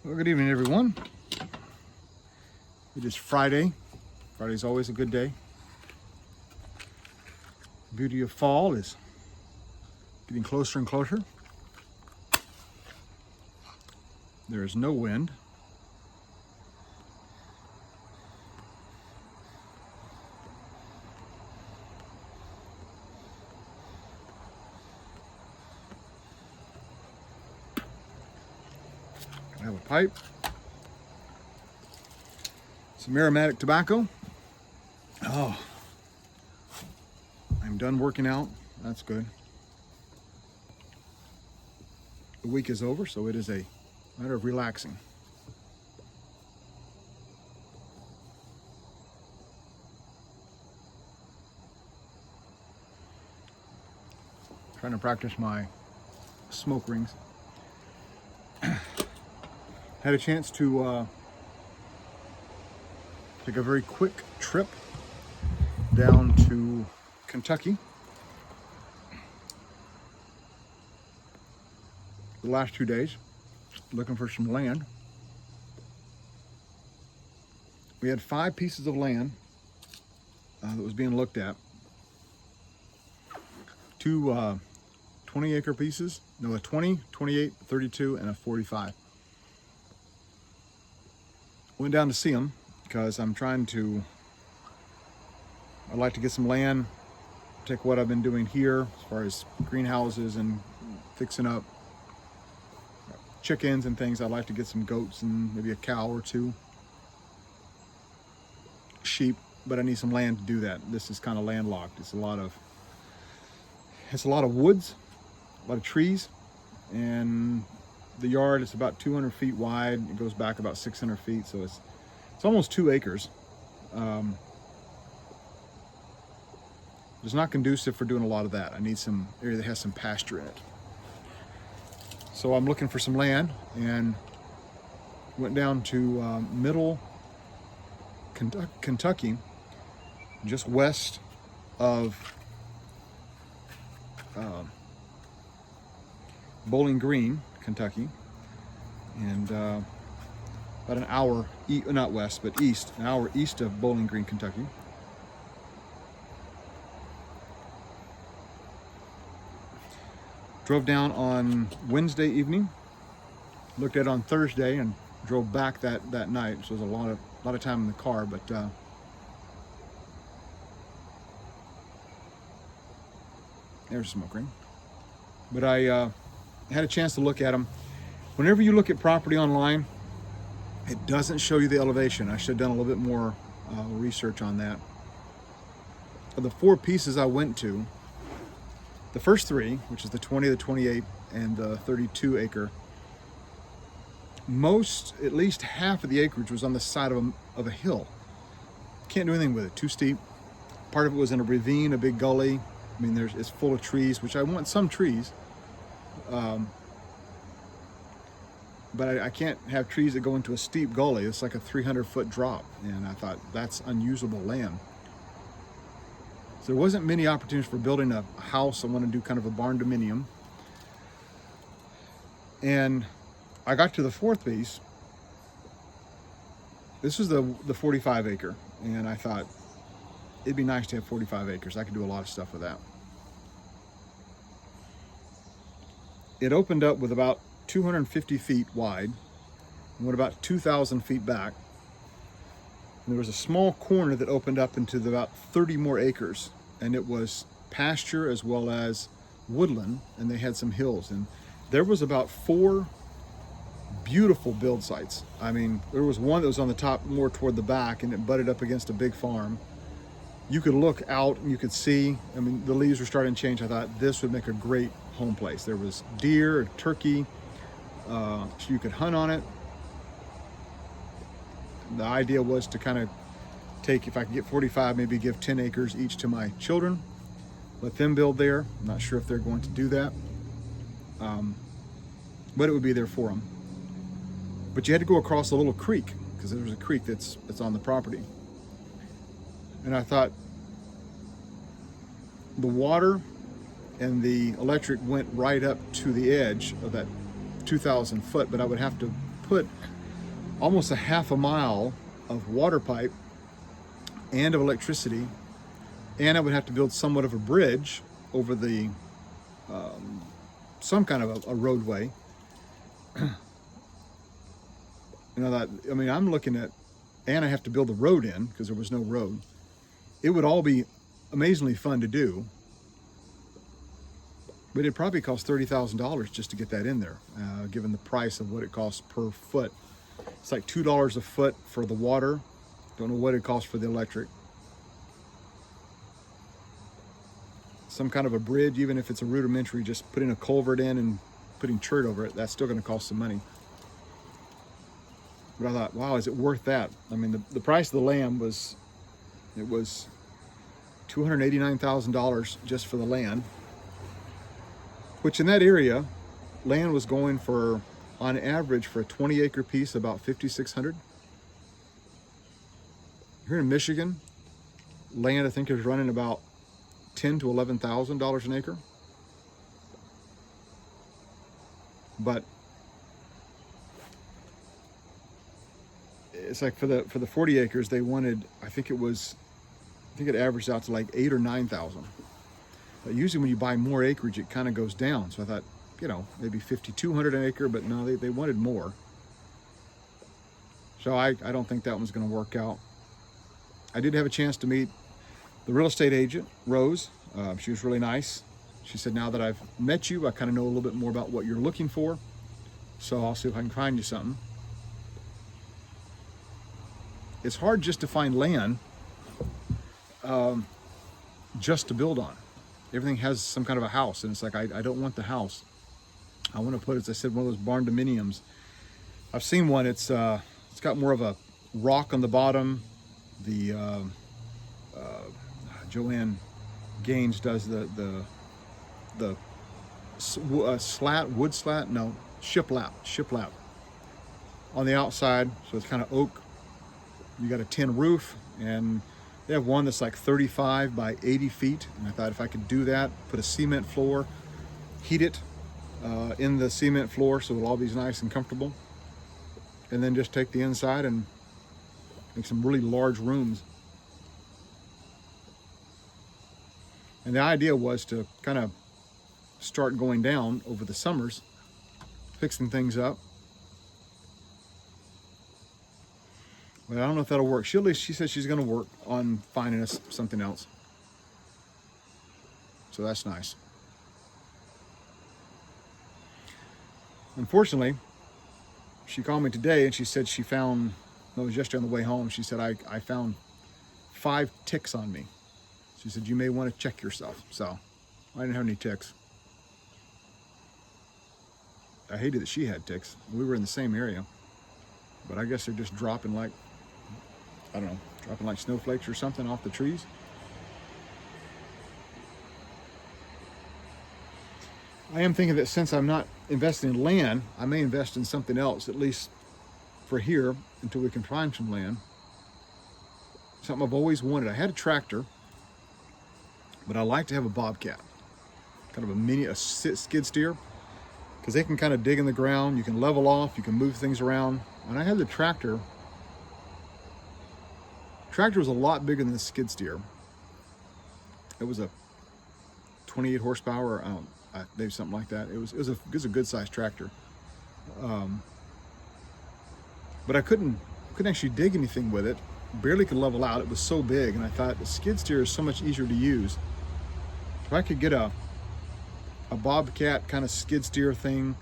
Well, good evening, everyone. It is Friday. Friday's always a good day. The beauty of fall is getting closer and closer. There is no wind. I have a pipe, some aromatic tobacco. Oh, I'm done working out. That's good. The week is over, so it is a matter of relaxing. Trying to practice my smoke rings. Had a chance to take a very quick trip down to Kentucky the last 2 days, looking for some land. We had 5 pieces of land that was being looked at. 2 20-acre pieces, no, a 20, 28, 32, and a 45. Went down to see them because I'd like to get some land, take what I've been doing here as far as greenhouses and fixing up chickens and things. I'd like to get some goats and maybe a cow or 2, sheep, but I need some land to do that. This is kind of landlocked. It's a lot of woods, a lot of trees, and the yard is about 200 feet wide. It goes back about 600 feet, so it's almost 2 acres. It's not conducive for doing a lot of that. I need some area that has some pasture in it. So I'm looking for some land and went down to Middle Kentucky, just west of Bowling Green, Kentucky, and about an hour, not west, but east, an hour east of Bowling Green, Kentucky. Drove down on Wednesday evening, looked at it on Thursday, and drove back that night. So it was a lot of time in the car, but there's a smoke ring. But I had a chance to look at them. Whenever you look at property online, it doesn't show you the elevation. I should have done a little bit more research on that. Of the 4 pieces I went to, the first 3, which is the 20, the 28, and the 32 acre, at least half of the acreage was on the side of a hill. Can't do anything with it, too steep. Part of it was in a ravine, a big gully. I mean, it's full of trees, which I want some trees. But I can't have trees that go into a steep gully. It's like a 300-foot drop, and I thought that's unusable land. So there wasn't many opportunities for building a house. I want to do kind of a barn dominium. And I got to the 4th piece. This was the 45 acre, and I thought it'd be nice to have 45 acres. I could do a lot of stuff with that. It opened up with about 250 feet wide and went about 2,000 feet back. And there was a small corner that opened up into about 30 more acres, and it was pasture as well as woodland, and they had some hills. And there was about 4 beautiful build sites. I mean, there was one that was on the top more toward the back, and it butted up against a big farm. You could look out and you could see, I mean, the leaves were starting to change. I thought this would make a great home place. There was deer, turkey, so you could hunt on it. The idea was to kind of take, if I could get 45, maybe give 10 acres each to my children, let them build there. I'm not sure if they're going to do that, but it would be there for them. But you had to go across a little creek, because there was a creek that's on the property. And I thought the water and the electric went right up to the edge of that 2,000 foot, but I would have to put almost a half a mile of water pipe and of electricity, and I would have to build somewhat of a bridge over the some kind of a roadway. I'm looking at, and I have to build the road in because there was no road. It would all be amazingly fun to do, but it'd probably cost $30,000 just to get that in there, given the price of what it costs per foot. It's like $2 a foot for the water. Don't know what it costs for the electric. Some kind of a bridge, even if it's a rudimentary, just putting a culvert in and putting chert over it, that's still going to cost some money. But I thought, wow, is it worth that? I mean, the price of the land was $289,000 just for the land, which in that area, land was going for, on average, for a 20-acre piece, about $5,600. Here in Michigan, land I think is running about $10,000 to $11,000 an acre. But it's like for the 40 acres they wanted, I think it averaged out to like 8,000 or 9,000. But usually when you buy more acreage, it kind of goes down. So I thought, maybe 5,200 an acre, but no, they wanted more. So I don't think that one's going to work out. I did have a chance to meet the real estate agent, Rose. She was really nice. She said, now that I've met you, I kind of know a little bit more about what you're looking for. So I'll see if I can find you something. It's hard just to find land just to build on. Everything has some kind of a house, and it's like, I don't want the house. I want to put, as I said, one of those barn dominiums. I've seen one. It's got more of a rock on the bottom. The Joanne Gaines does the shiplap on the outside, so it's kind of oak. You got a tin roof, and they have one that's like 35 by 80 feet. And I thought if I could do that, put a cement floor, heat it in the cement floor so it'll all be nice and comfortable, and then just take the inside and make some really large rooms. And the idea was to kind of start going down over the summers, fixing things up. But I don't know if that'll work. She said she's going to work on finding us something else. So that's nice. Unfortunately, she called me today and she said she found, it was yesterday on the way home, she said, I found 5 ticks on me. She said, you may want to check yourself. So I didn't have any ticks. I hated that she had ticks. We were in the same area. But I guess they're just dropping like, I don't know, dropping like snowflakes or something off the trees. I am thinking that since I'm not investing in land, I may invest in something else, at least for here, until we can find some land. Something I've always wanted. I had a tractor, but I like to have a bobcat, kind of a skid steer, because they can kind of dig in the ground. You can level off, you can move things around. And I had the tractor. Tractor was a lot bigger than the skid steer. It was a 28 horsepower, maybe something like that. It was a good sized tractor. But I couldn't actually dig anything with it. Barely could level out. It was so big, and I thought the skid steer is so much easier to use. If I could get a bobcat kind of skid steer thing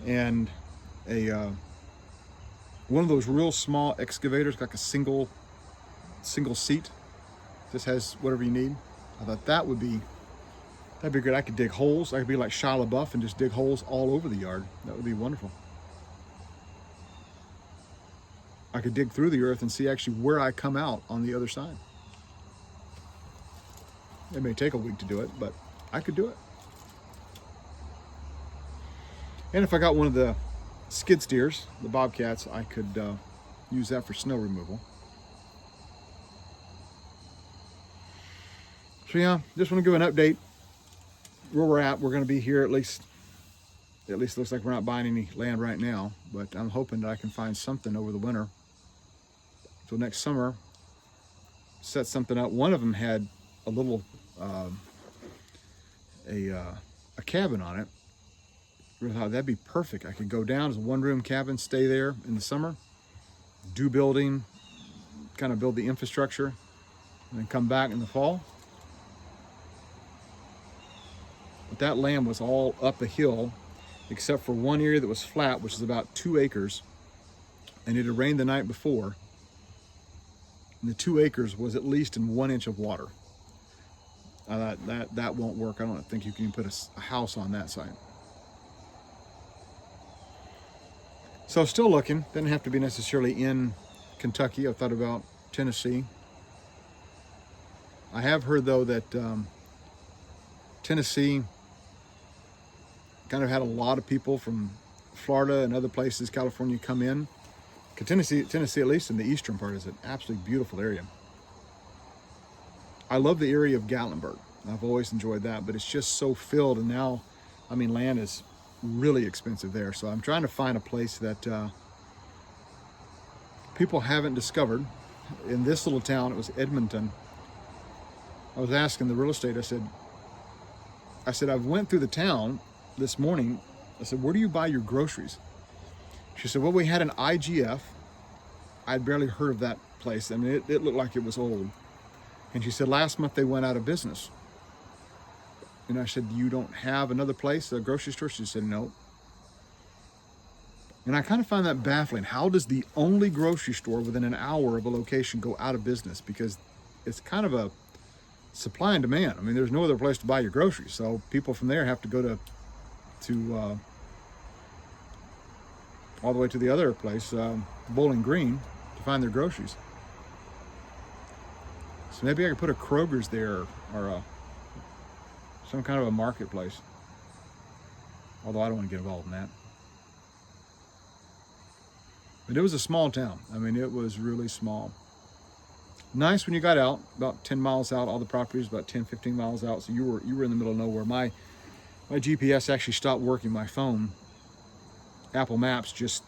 and a one of those real small excavators, like a single seat, just has whatever you need. I thought that'd be good. I could dig holes. I could be like Shia LaBeouf and just dig holes all over the yard. That would be wonderful. I could dig through the earth and see actually where I come out on the other side. It may take a week to do it, but I could do it. And if I got one of the skid steers, the bobcats, I could use that for snow removal. So yeah, just want to give an update where we're at. We're going to be here at least At least it looks like we're not buying any land right now, but I'm hoping that I can find something over the winter. So next summer, set something up. One of them had a little, a cabin on it. I thought that'd be perfect. I could go down as a one-room cabin, stay there in the summer, do building, kind of build the infrastructure, and then come back in the fall. But that land was all up a hill, except for one area that was flat, which is about 2 acres. And it had rained the night before. And the 2 acres was at least in 1 inch of water. I thought that won't work. I don't think you can put a house on that site. So still looking. Doesn't have to be necessarily in Kentucky. I've thought about Tennessee. I have heard though that Tennessee kind of had a lot of people from Florida and other places, California, come in. Tennessee, at least in the eastern part, is an absolutely beautiful area. I love the area of Gatlinburg. I've always enjoyed that, but it's just so filled, and now, I mean, land is really expensive there. So I'm trying to find a place that people haven't discovered. In this little town, it was Edmonton. I was asking the real estate, I said, I went through the town this morning. I said, where do you buy your groceries? She said, well, we had an IGF. I'd barely heard of that place. I mean, it looked like it was old. And she said, last month they went out of business. And I said, you don't have another place, a grocery store? She said, no. And I kind of find that baffling. How does the only grocery store within an hour of a location go out of business? Because it's kind of a supply and demand. I mean, there's no other place to buy your groceries. So people from there have to go to all the way to the other place, Bowling Green, to find their groceries. So maybe I could put a Kroger's there, or some kind of a marketplace. Although I don't want to get involved in that. But it was a small town. I mean, it was really small. Nice when you got out, about 10 miles out. All the properties about 10, 15 miles out. So you were in the middle of nowhere. My GPS actually stopped working. My phone, Apple Maps, just,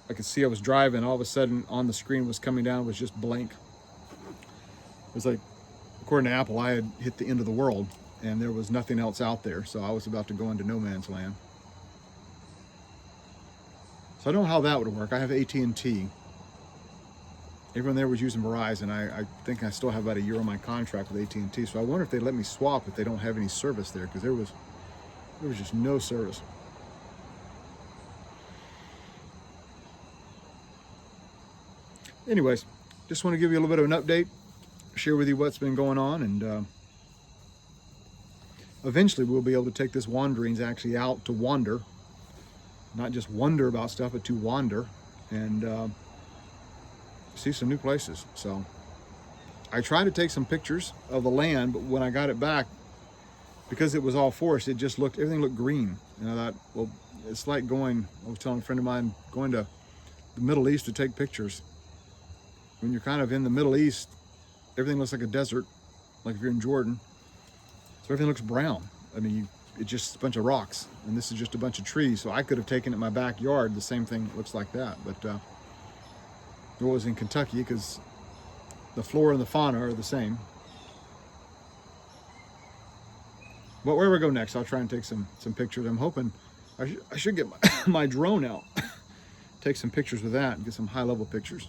I could see I was driving. All of a sudden on the screen was coming down, was just blank. It was like, according to Apple, I had hit the end of the world and there was nothing else out there. So I was about to go into no man's land. So I don't know how that would work. I have AT&T. Everyone there was using Verizon. I think I still have about a year on my contract with AT&T. So I wonder if they let me swap if they don't have any service there, because there was just no service. Anyways, just want to give you a little bit of an update, share with you what's been going on, and eventually we'll be able to take this wanderings actually out to wander. Not just wonder about stuff, but to wander and see some new places. So I tried to take some pictures of the land, but when I got it back, because it was all forest, it just looked, everything looked green. And I thought, well, it's like going, I was telling a friend of mine, going to the Middle East to take pictures. When you're kind of in the Middle East, everything looks like a desert, like if you're in Jordan. So everything looks brown. I mean, it's just a bunch of rocks, and this is just a bunch of trees. So I could have taken it in my backyard, the same thing looks like that. But it was in Kentucky, because the flora and the fauna are the same. But wherever I go next, I'll try and take some pictures. I'm hoping I should get my drone out, take some pictures with that, and get some high-level pictures.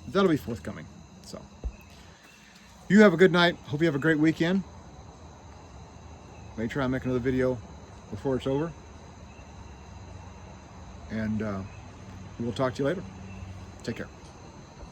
But that'll be forthcoming. So you have a good night. Hope you have a great weekend. May try and make another video before it's over. And we'll talk to you later. Take care.